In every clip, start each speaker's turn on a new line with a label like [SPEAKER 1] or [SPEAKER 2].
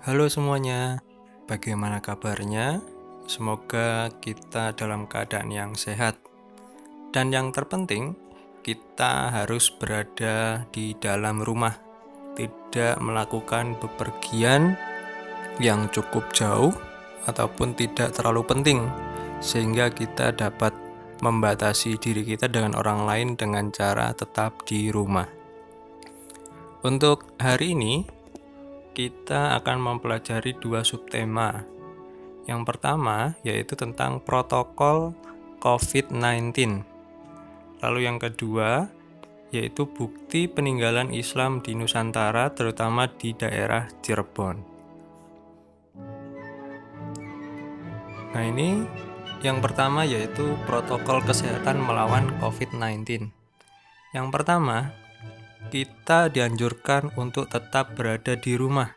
[SPEAKER 1] Halo semuanya, bagaimana kabarnya? Semoga kita dalam keadaan yang sehat. Dan yang terpenting, kita harus berada di dalam rumah, tidak melakukan bepergian yang cukup jauh ataupun tidak terlalu penting, sehingga kita dapat membatasi diri kita dengan orang lain dengan cara tetap di rumah. Untuk hari ini, kita akan mempelajari dua subtema. Yang pertama yaitu tentang protokol COVID-19. Lalu yang kedua yaitu bukti peninggalan Islam di Nusantara, terutama di daerah Cirebon. Nah, ini yang pertama yaitu protokol kesehatan melawan COVID-19. Yang pertama, kita dianjurkan untuk tetap berada di rumah.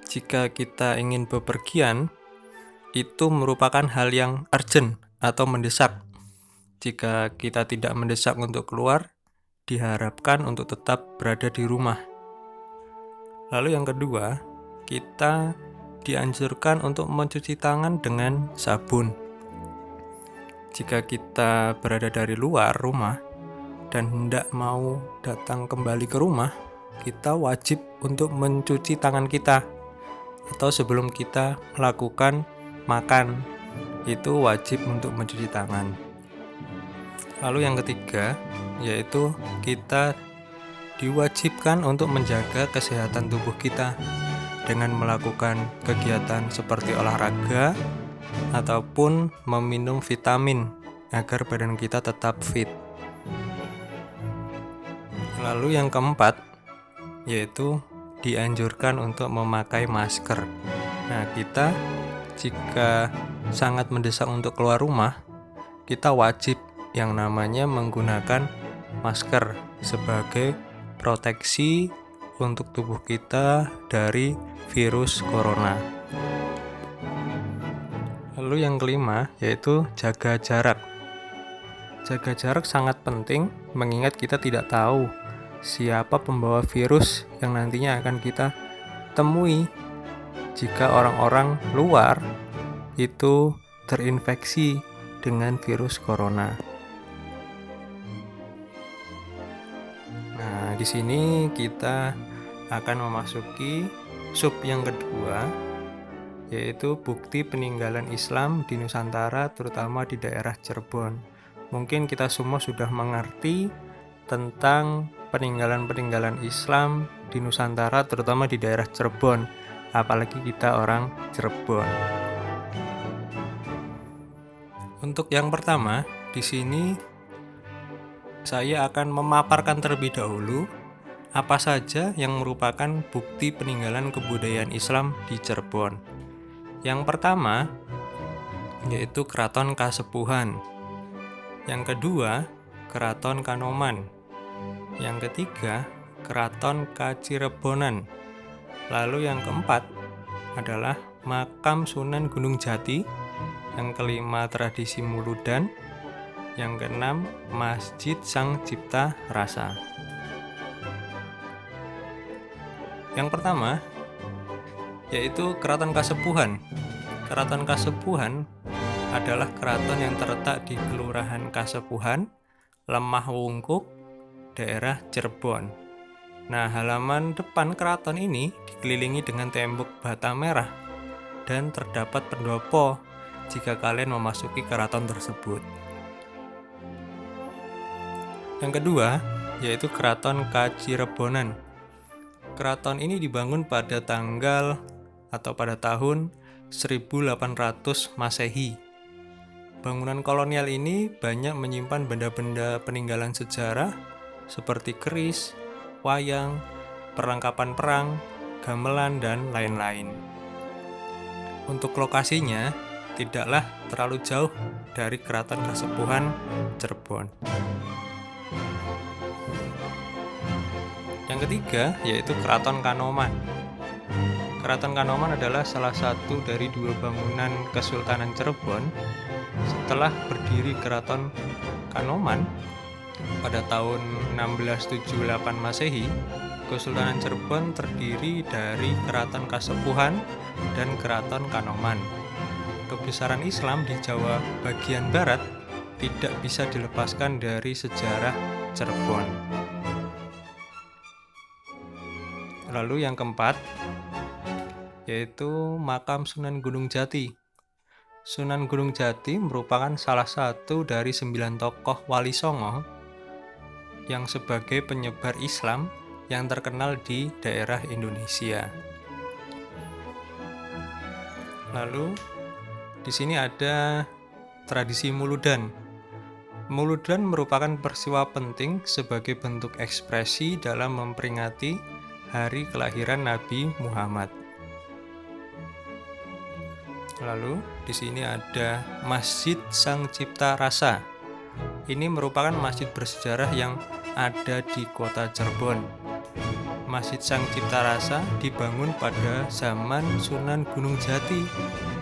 [SPEAKER 1] Jika kita ingin bepergian, itu merupakan hal yang urgent atau mendesak. Jika kita tidak mendesak untuk keluar, diharapkan untuk tetap berada di rumah. Lalu yang kedua, kita dianjurkan untuk mencuci tangan dengan sabun. Jika kita berada dari luar rumah dan hendak mau datang kembali ke rumah, kita wajib untuk mencuci tangan kita. Atau sebelum kita melakukan makan, itu wajib untuk mencuci tangan. Lalu yang ketiga, yaitu kita diwajibkan untuk menjaga kesehatan tubuh kita dengan melakukan kegiatan seperti olahraga ataupun meminum vitamin agar badan kita tetap fit. Lalu yang keempat, yaitu dianjurkan untuk memakai masker. Nah, kita jika sangat mendesak untuk keluar rumah, kita wajib yang namanya menggunakan masker sebagai proteksi untuk tubuh kita dari virus corona. Lalu yang kelima yaitu jaga jarak. Jaga jarak sangat penting mengingat kita tidak tahu siapa pembawa virus yang nantinya akan kita temui jika orang-orang luar itu terinfeksi dengan virus corona. Nah, di sini kita akan memasuki sub yang kedua, yaitu bukti peninggalan Islam di Nusantara, terutama di daerah Cirebon. Mungkin kita semua sudah mengerti tentang peninggalan-peninggalan Islam di Nusantara, terutama di daerah Cirebon, apalagi kita orang Cirebon. Untuk yang pertama, di sini saya akan memaparkan terlebih dahulu apa saja yang merupakan bukti peninggalan kebudayaan Islam di Cirebon. Yang pertama yaitu Keraton Kasepuhan. Yang kedua, Keraton Kanoman. Yang ketiga, Keraton Kacirebonan. Lalu yang keempat adalah Makam Sunan Gunung Jati. Yang kelima, Tradisi Muludan. Yang keenam, Masjid Sang Cipta Rasa. Yang pertama yaitu Keraton Kasepuhan. Keraton Kasepuhan adalah keraton yang terletak di Kelurahan Kasepuhan, Lemah Wungkuk, daerah Cirebon. Nah, halaman depan keraton ini dikelilingi dengan tembok bata merah dan terdapat pendopo jika kalian memasuki keraton tersebut. Yang kedua yaitu Keraton Kacirebonan. Keraton ini dibangun pada tanggal atau pada tahun 1800 Masehi. Bangunan kolonial ini banyak menyimpan benda-benda peninggalan sejarah seperti keris, wayang, perlengkapan perang, gamelan, dan lain-lain. Untuk lokasinya tidaklah terlalu jauh dari Keraton Kasepuhan Cirebon. Yang ketiga yaitu Keraton Kanoman. Keraton Kanoman adalah salah satu dari dua bangunan Kesultanan Cirebon. Setelah berdiri Keraton Kanoman pada tahun 1678 Masehi, Kesultanan Cirebon terdiri dari Keraton Kasepuhan dan Keraton Kanoman. Kebesaran Islam di Jawa bagian barat tidak bisa dilepaskan dari sejarah Cirebon. Lalu yang keempat, yaitu makam Sunan Gunung Jati. Sunan Gunung Jati merupakan salah satu dari 9 tokoh Wali Songo yang sebagai penyebar Islam yang terkenal di daerah Indonesia. Lalu di sini ada tradisi Muludan. Muludan merupakan peristiwa penting sebagai bentuk ekspresi dalam memperingati hari kelahiran Nabi Muhammad. Lalu di sini ada Masjid Sang Cipta Rasa. Ini merupakan masjid bersejarah yang ada di kota Cirebon. Masjid Sang Cipta Rasa dibangun pada zaman Sunan Gunung Jati,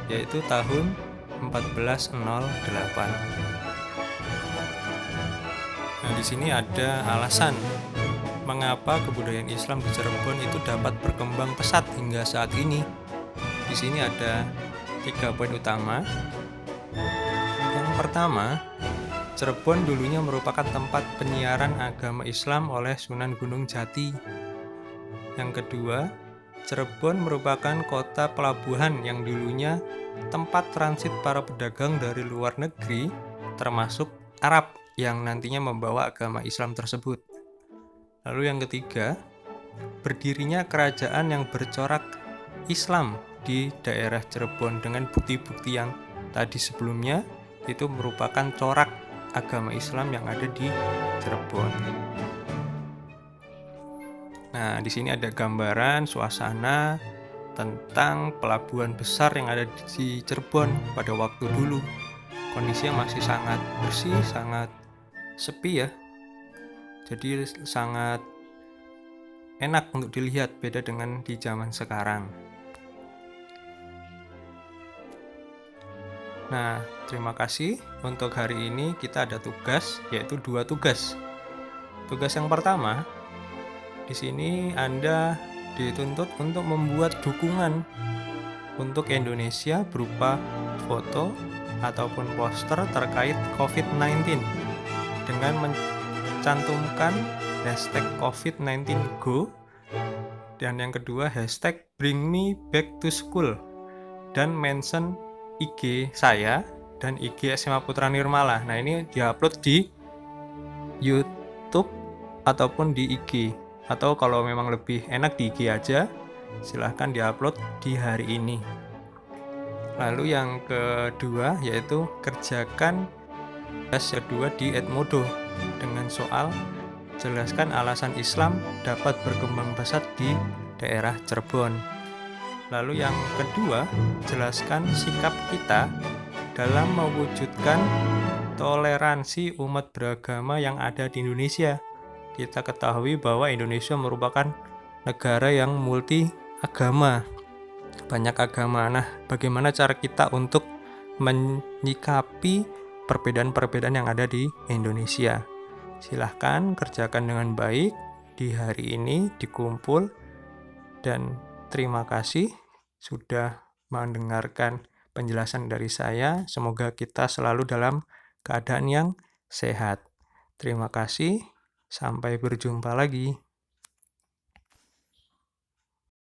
[SPEAKER 1] yaitu tahun 1408. Nah, di sini ada alasan mengapa kebudayaan Islam di Cirebon itu dapat berkembang pesat hingga saat ini. Di sini ada 3 poin utama. Yang pertama, Cirebon dulunya merupakan tempat penyiaran agama Islam oleh Sunan Gunung Jati. Yang kedua, Cirebon merupakan kota pelabuhan yang dulunya tempat transit para pedagang dari luar negeri, termasuk Arab yang nantinya membawa agama Islam tersebut. Lalu yang ketiga, berdirinya kerajaan yang bercorak Islam di daerah Cirebon dengan bukti-bukti yang tadi sebelumnya itu merupakan corak agama Islam yang ada di Cirebon. Nah, di sini ada gambaran suasana tentang pelabuhan besar yang ada di Cirebon pada waktu dulu. Kondisinya masih sangat bersih, sangat sepi ya. Jadi sangat enak untuk dilihat, beda dengan di zaman sekarang. Nah, terima kasih. Untuk hari ini kita ada tugas, yaitu 2 tugas. Tugas yang pertama, di sini Anda dituntut untuk membuat dukungan untuk Indonesia berupa foto ataupun poster terkait COVID-19 dengan mencantumkan hashtag COVID-19Go, dan yang kedua hashtag Bring Me Back to School, dan mention IG saya dan IG SMA Putra Nirmala. Nah, ini diupload di YouTube ataupun di IG, atau kalau memang lebih enak di IG aja, silahkan diupload di hari ini. Lalu yang kedua yaitu kerjakan tes kedua di Edmodo dengan soal jelaskan alasan Islam dapat berkembang pesat di daerah Cirebon. Lalu yang kedua, jelaskan sikap kita dalam mewujudkan toleransi umat beragama yang ada di Indonesia. Kita ketahui bahwa Indonesia merupakan negara yang multi agama, banyak agama. Nah, bagaimana cara kita untuk menyikapi perbedaan-perbedaan yang ada di Indonesia? Silahkan kerjakan dengan baik di hari ini, dikumpul, dan terima kasih sudah mendengarkan penjelasan dari saya. Semoga kita selalu dalam keadaan yang sehat. Terima kasih, sampai berjumpa lagi.